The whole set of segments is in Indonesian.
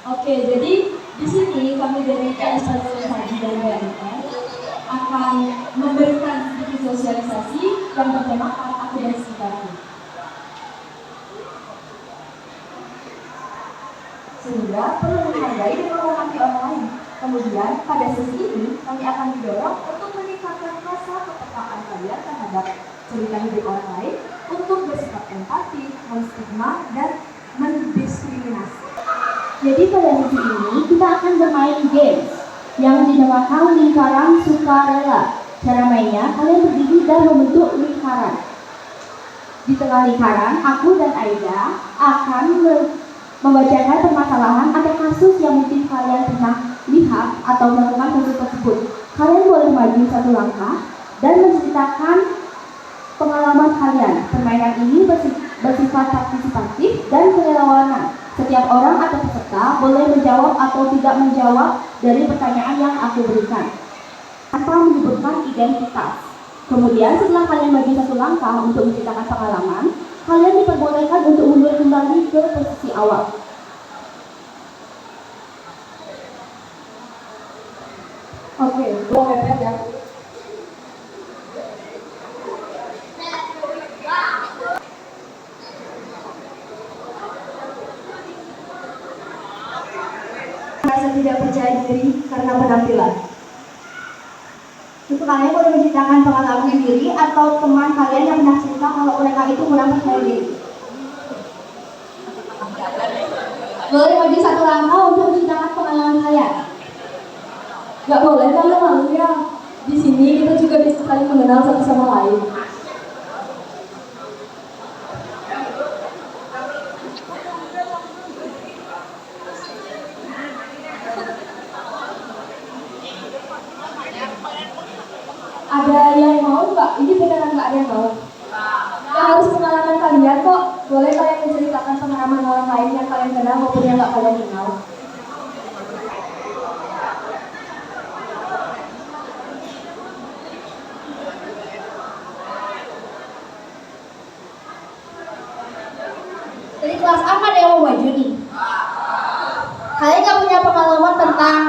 Oke, jadi di sini kami dari PSN Haji dan BMN akan memberikan sedikit sosialisasi yang bertemakan aku dan sekitarku. Sehingga perlu menghargai dan menghormati orang lain. Kemudian pada sesi ini kami akan didorong untuk meningkatkan rasa kepekaan kalian terhadap cerita hidup orang lain untuk bersikap empati, menstigma, dan mendiskriminasi. Jadi pada sesi ini kita akan bermain games yang dinamakan lingkaran sukarela. Cara mainnya, kalian berdiri dan membentuk lingkaran. Di tengah lingkaran, aku dan Aida akan membacakan permasalahan atau kasus yang mungkin kalian pernah lihat atau melakukan kasus tersebut. Kalian boleh maju satu langkah dan menceritakan pengalaman kalian. Permainan ini bersifat partisipatif dan kerelawanan. Setiap orang atau peserta boleh menjawab atau tidak menjawab dari pertanyaan yang aku berikan tanpa menyebutkan identitas. Kemudian setelah kalian maju satu langkah untuk menceritakan pengalaman, kalian diperbolehkan untuk mundur kembali ke posisi awal. Oke, boleh mepet ya. Merasa tidak percaya diri karena penampilan. Untuk kalian boleh menceritakan pengalaman sendiri atau teman kalian yang pernah cerita kalau mereka itu kurang percaya diri. Boleh maju satu langkah untuk menceritakan pengalaman kalian. Gak boleh kalau malu ya. Di sini kita juga bisa saling mengenal satu sama lain. Ada yang mau nggak? Ini beneran nggak ada yang mau? Nggak harus pengalaman kalian kok. Boleh kalian menceritakan pengalaman orang lain yang kalian kenal maupun yang nggak kalian kenal. Dari kelas A ada yang mau maju nih? Kalian nggak punya pengalaman tentang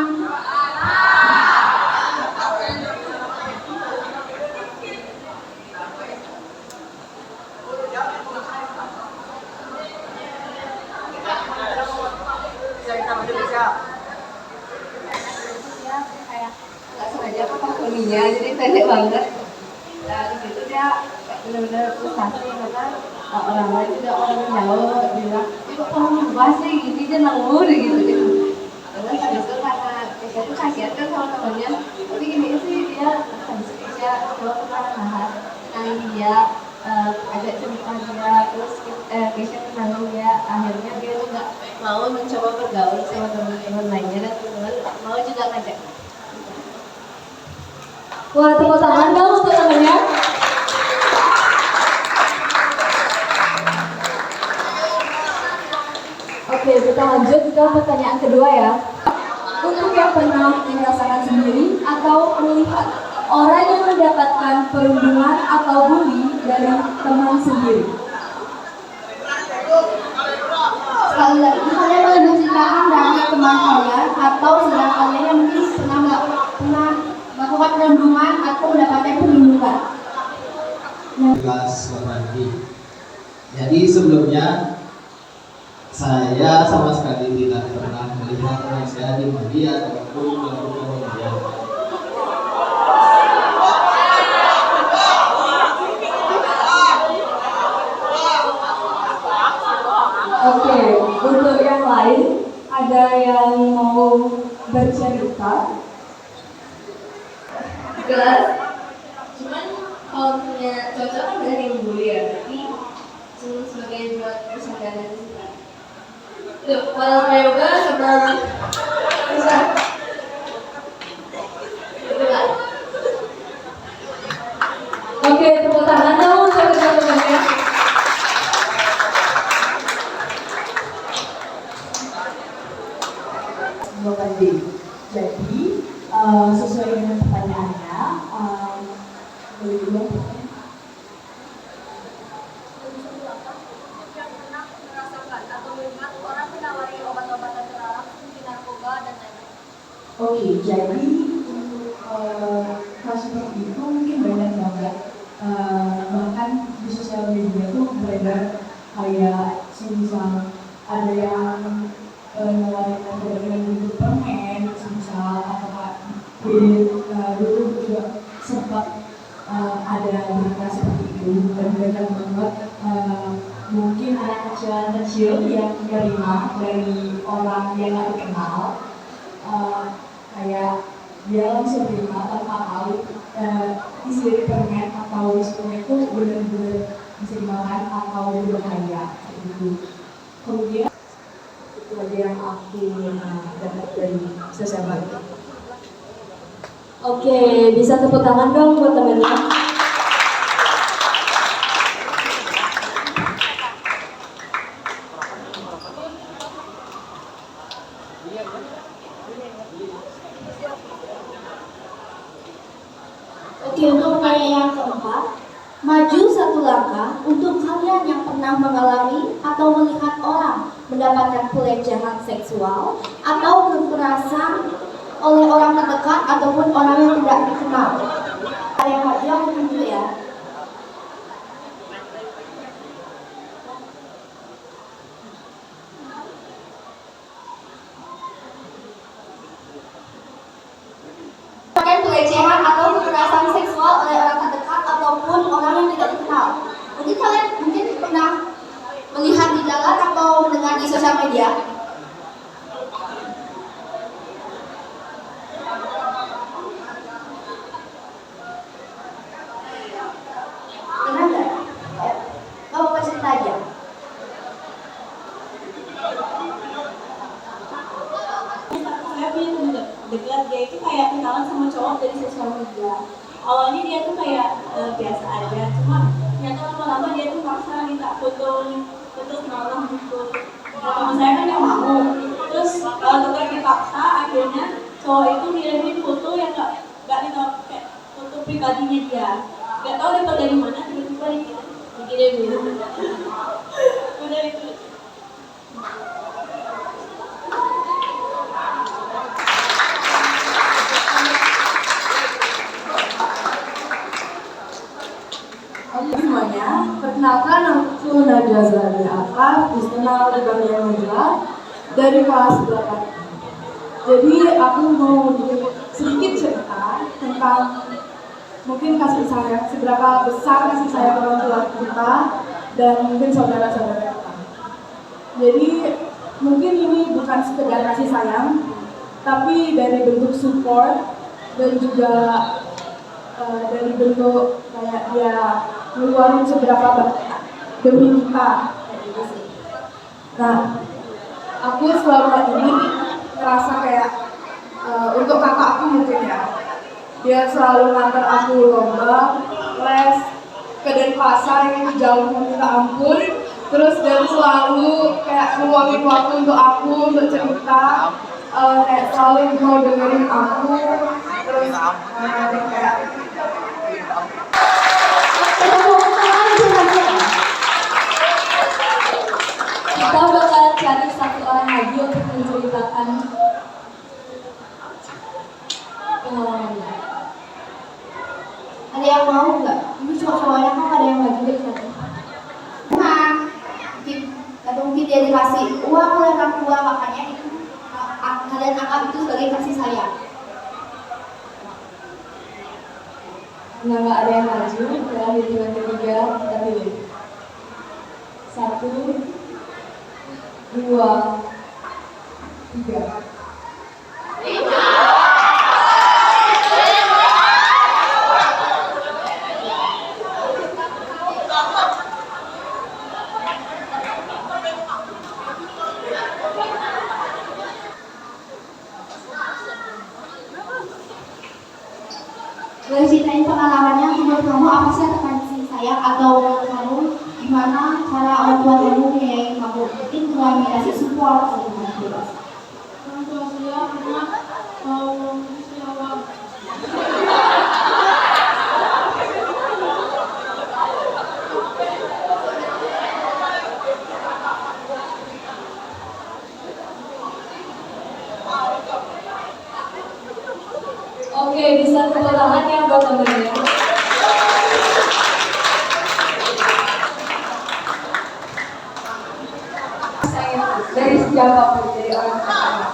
kayak nggak sengaja potong kulinya jadi pendek banget. Nah di situ dia benar-benar frustasi karena orang lain juga orang jauh bilang itu kamu berubah sih gini aja nanggur gitu. Terus habis itu karena Keisha tuh kasihan kan sama temennya, tapi gini sih dia habis Keisha coba perlahan kenalin dia, ajak cerita dia, terus Keisha kenalin dia, akhirnya dia tuh nggak mau mencoba bergaul sama teman-teman lainnya dan teman-teman mau juga ngajak. Wah, tepuk tangan dong untuk temennya. Oke, kita lanjut ke pertanyaan kedua ya. Untuk yang pernah merasakan sendiri atau melihat orang yang mendapatkan perundungan atau bully dari teman sendiri. sekali lagi kalian boleh menceritakan dari teman kalian atau saudara kalian yang mungkin pernah melakukan perundungan atau mendapatkan perlindungan. Kelas lagi. Jadi sebelumnya saya sama sekali tidak pernah melihat saya di media ataupun melakukan media. Oke, untuk yang lain ada yang mau bercerita? Jelas, cuman kalau punya cocok kan dari yang bully ya, tapi cuma sebagai buat persaudaraan aja sih kan. Tuh, kalau yoga sama bisa. Betul. Oke, tepuk tangan dong untuk teman-temannya. Jadi sesuai dengan pertanyaannya, boleh dulu yang pernah merasakan atau melihat orang menawari obat-obatan terlarang Oke, jadi kasus seperti itu mungkin banyak banget. Bahkan di sosial media tuh beredar kayak misal ada yang nawarin harga dengan bentuk permen, misal apakah dulu juga sempat ada berita seperti itu dan banyak banget mungkin anak kecil yang menerima dari orang yang nggak dikenal, kayak dia langsung terima tanpa tahu isi dari permen atau isinya itu benar-benar bisa dimakan atau berbahaya gitu. Kemudian itu aja yang aku dapat dari sosial media. Oke, bisa tepuk tangan dong buat teman-teman. Oke, untuk pertanyaan yang keempat, maju satu langkah untuk kalian yang pernah mengalami atau melihat orang mendapatkan pelecehan seksual atau kekerasan oleh orang terdekat ataupun orang yang tidak dikenal. Ada yang maju, aku tunjuk ya. Pelecehan atau kekerasan seksual oleh orang terdekat ataupun orang yang tidak dikenal. Mungkin kalian pernah melihat di jalan atau mendengar di sosial media. Pernah nggak? Kamu mau cerita aja. Saya punya teman dekat, dia itu kayak kenalan sama cowok dari sosial media. Awalnya dia tuh kayak biasa aja, cuma ternyata lama-lama dia tuh maksa minta foto kenalan gitu. Nah, teman saya kan nggak mau. Terus tetap dipaksa, akhirnya cowok itu ngirimin foto yang nggak ditahu, kayak foto pribadinya dia. Nggak tahu dapat dari mana, tiba-tiba dikirimin. Udah itu. Semuanya, perkenalkan aku Nadia Zahra Afaf, dikenal dengan Nadia dari kelas 8. Jadi aku mau sedikit cerita tentang mungkin kasih sayang, seberapa besar kasih sayang orang tua kita dan mungkin saudara-saudara kita. Jadi mungkin ini bukan sekedar kasih sayang, tapi dari bentuk support dan juga dari bentuk kayak dia ngeluarin seberapa banyak demi kita kayak gitu sih. Nah, aku selama ini ngerasa kayak untuk kakak aku mungkin ya, dia selalu nganter aku lomba, les ke Denpasar yang jauh minta ampun, terus dia selalu kayak ngeluangin waktu untuk aku untuk cerita, kayak selalu mau dengerin aku, terus kayak Kita bakalan cari satu orang lagi untuk menceritakan pengalamannya. Ada yang mau nggak? Ini cowok-cowoknya kan ada yang maju dari sana. Nah, mungkin dia dikasih uang oleh orang tua, makanya itu kalian anggap itu sebagai kasih sayang. Karena nggak ada yang maju, dalam hitungan ketiga kita pilih. 1, 2, 3. Boleh ceritain pengalamannya menurut kamu apa sih tentang kasih sayang atau menurut kamu gimana cara orang tua kamu menyayangi kamu? Mungkin melalui kasih support atau gimana bebas. Orang tua saya pernah kasih awal. bisa tepuk tangan yang buat temennya. Dari siapapun, dari orang pertama.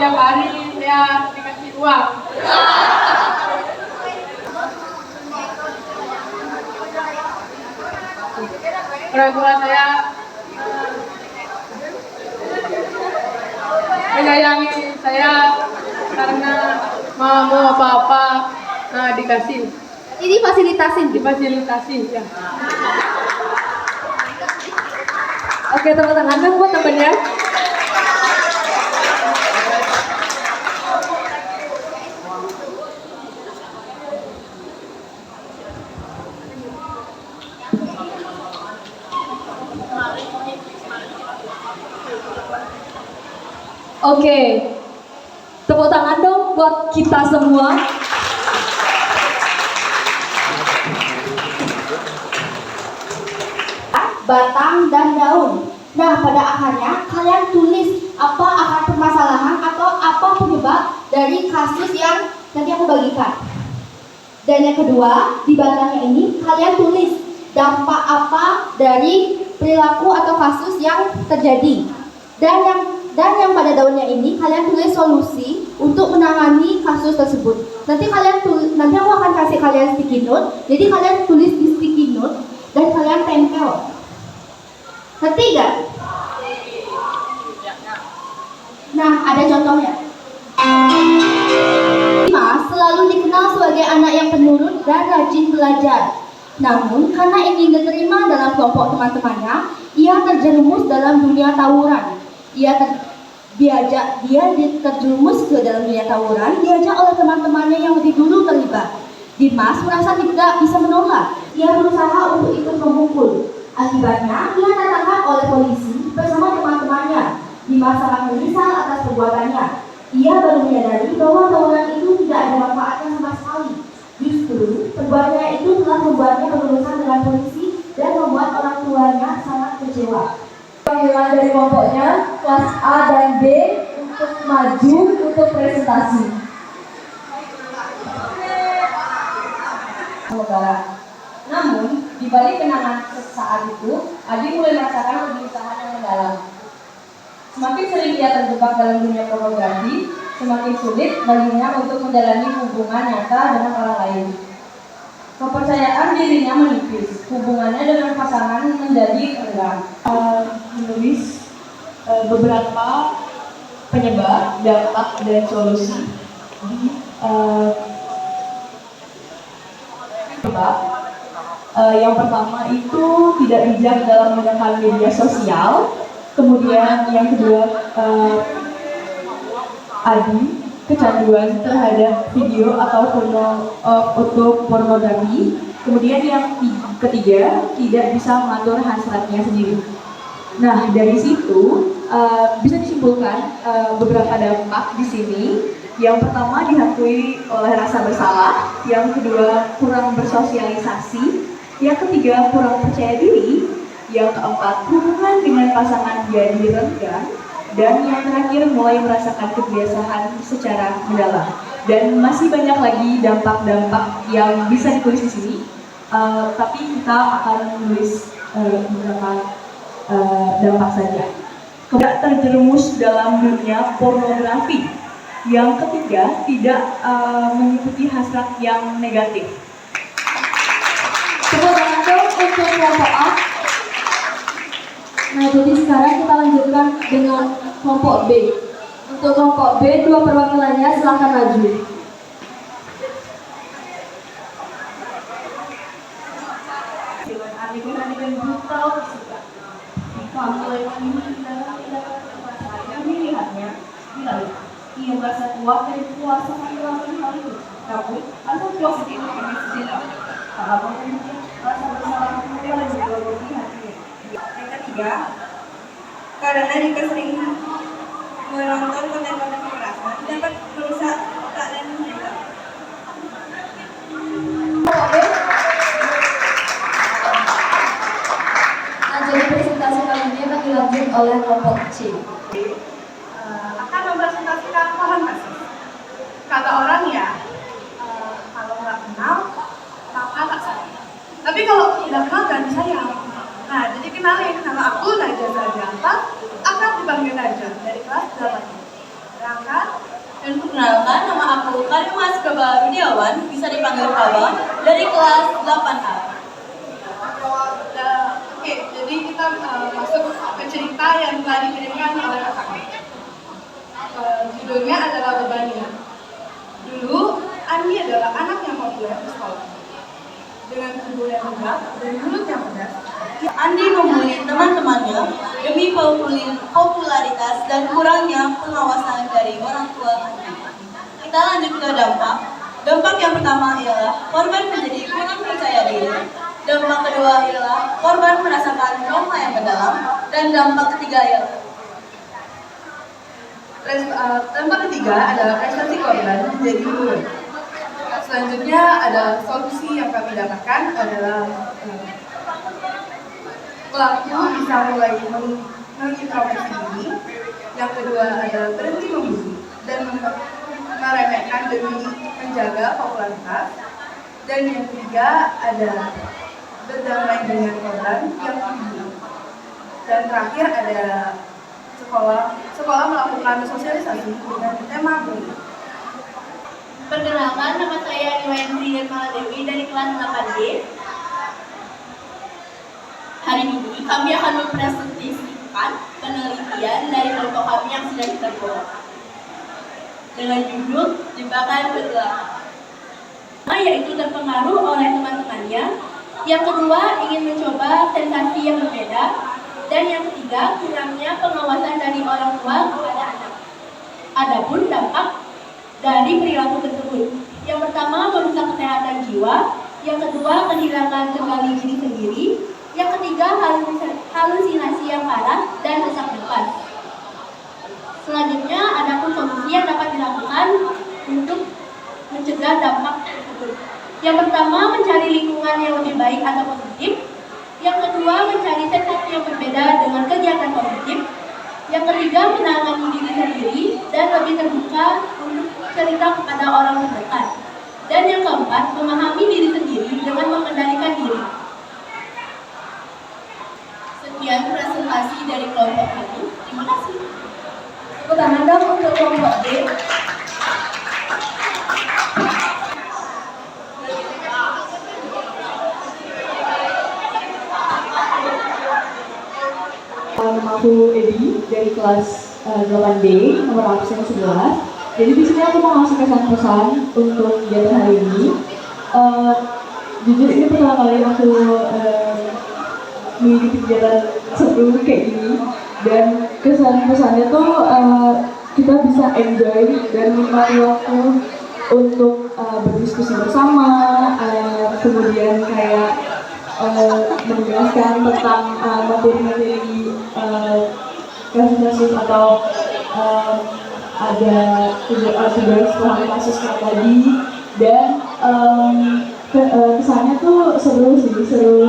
Tiap hari saya dikasih uang. Orang tua saya menyayangi saya karena mau apa-apa dikasih, Jadi difasilitasi ya. Oke, tepuk tangan dong buat temennya. Oke, tepuk tangan dong buat kita semua. batang dan daun. Nah, pada akhirnya kalian tulis apa akar permasalahan atau apa penyebab dari kasus yang nanti aku bagikan. Dan yang kedua, di batangnya ini kalian tulis dampak apa dari perilaku atau kasus yang terjadi. Dan yang pada daunnya ini kalian tulis solusi untuk menangani kasus tersebut. Nanti aku akan kasih kalian sticky note. Jadi kalian tulis di sticky note dan kalian tempel. Ngerti gak? Nah, ada contohnya. Dimas selalu dikenal sebagai anak yang penurut dan rajin belajar. Namun, karena ingin diterima dalam kelompok teman-temannya, ia terjerumus dalam dunia tawuran. Dia terjerumus ke dalam dunia tawuran, diajak oleh teman-temannya yang lebih dulu terlibat. Dimas merasa tidak bisa menolak. Ia berusaha untuk ikut memukul. Akibatnya, ia tertangkap oleh polisi bersama teman-temannya. Dimas sangat menyesal atas perbuatannya. Ia baru menyadari bahwa tawuran itu tidak ada manfaatnya sama sekali. Justru, perbuatannya itu telah membuatnya berurusan dengan polisi dan membuat orang tuanya sangat kecewa. Panggilan dari kelompoknya kelas A dan B untuk maju untuk presentasi. Namun, di balik kenangan sesaat itu, Adi mulai merasakan kegelisahan yang mendalam. Semakin sering ia terjebak dalam dunia pornografi, semakin sulit baginya untuk menjalani hubungan nyata dengan orang lain. Kepercayaan dirinya menipis, hubungannya dengan pasangan menjadi renggang. Menulis beberapa penyebab, dampak, dan solusi di penyebab. Yang pertama itu tidak bijak dalam menggunakan media sosial. Kemudian yang kedua, Adi kecanduan terhadap video atau foto pornografi. Kemudian yang ketiga, tidak bisa mengatur hasratnya sendiri. Nah, dari situ bisa disimpulkan beberapa dampak di sini. Yang pertama dihantui oleh rasa bersalah, yang kedua kurang bersosialisasi, yang ketiga kurang percaya diri, yang keempat hubungan dengan pasangan jadi renggang, dan yang terakhir mulai merasakan kebiasaan secara mendalam. Dan masih banyak lagi dampak-dampak yang bisa ditulis di sini, tapi kita akan menulis beberapa dampak saja. Tidak terjerumus dalam dunia pornografi. Yang ketiga, tidak mengikuti hasrat yang negatif. Tepuk tangan dong untuk kelompok A. Nah, jadi sekarang kita lanjutkan dengan kelompok B. Untuk kelompok B, dua perwakilannya silakan maju. Adegan-adegan brutal tersebut. Mulai saya melihatnya, ia merasa kuat dan puasa sampai 8 hari. Namun, asal puasa itu tidak. mungkin rasa bersalah itu yang menggerogoti hati. Yang ketiga, karena jika sering menonton konten-konten kekerasan dapat merusak otak dan mental. Nah, jadi presentasi kali ini akan dilanjut oleh kelompok C. Akan mempresentasikan pohon kasus. Kata orang ya, kalau nggak kenal, maka tak sayang. Tapi kalau tidak kenal ganti sayang. Nah, jadi kenalin, nama aku Najwa Sarjanta, akrab dipanggil Najwa dari kelas 8. Berangkat. Dan perkenalkan, nama aku Karimas Kaba Rudiawan, bisa dipanggil Kaba, dari kelas 8A. Oke, jadi kita masuk ke cerita yang telah dikirimkan oleh kakak. Judulnya adalah Bebannya. Dulu, Andi adalah anak yang populer di sekolah. Dengan tubuh yang tegap dan mulut yang pedas, Andi membuli teman-temannya demi popularitas dan kurangnya pengawasan dari orang tua Andi. Kita lanjut ke dampak. Dampak yang pertama ialah korban menjadi kurang percaya diri. Dampak kedua ialah korban merasakan trauma yang mendalam. Dan dampak ketiga ialah dampak ketiga adalah prestasi korban menjadi turun. Selanjutnya ada solusi yang kami dapatkan adalah pelaku bisa mulai mengintrospeksi diri. Yang kedua ada berhenti membuli dan meremehkan demi menjaga popularitas. Dan yang ketiga ada berdamai dengan korban yang dibuli. Dan terakhir ada sekolah melakukan sosialisasi dengan tema bullying. Perkenalkan, nama saya Niwayandri Nirmala Dewi dari kelas 8D. Hari ini kami akan mempresentasikan penelitian dari kelompok kami yang sudah kita buat dengan judul Jebakan Bergelap. Yaitu terpengaruh oleh teman-temannya. Yang kedua, ingin mencoba sensasi yang berbeda. Dan yang ketiga, kurangnya pengawasan dari orang tua kepada anak. Adapun dampak dari perilaku tersebut. Yang pertama, merusak kesehatan jiwa. Yang kedua, kehilangan kendali diri sendiri. Yang ketiga, halusinasi yang parah dan sesak napas. Selanjutnya, adapun solusi yang dapat dilakukan untuk mencegah dampak tersebut. Yang pertama, mencari lingkungan yang lebih baik atau positif. Yang kedua, mencari sensasi yang berbeda dengan kegiatan positif. Yang ketiga, menangani diri sendiri dan lebih terbuka untuk cerita kepada orang terdekat. Dan yang keempat, memahami diri sendiri dengan mengendalikan diri. Sekian presentasi dari kelompok kami. Terima kasih. Tepuk tangan dong untuk kelompok D. Nama aku Edi dari kelas 8D, nomor absen 11. Jadi di sini aku mau ngasih pesan-pesan untuk kegiatan hari ini. Jujur ini pertama kali aku mengikuti kegiatan seru kayak gini, dan kesan-pesannya tuh kita bisa enjoy dan menikmati waktu untuk berdiskusi bersama, kemudian kayak menjelaskan tentang materi-materi kasus-kasus atau ada tugas paham kasusnya tadi. Dan kesannya tuh seru sih, seru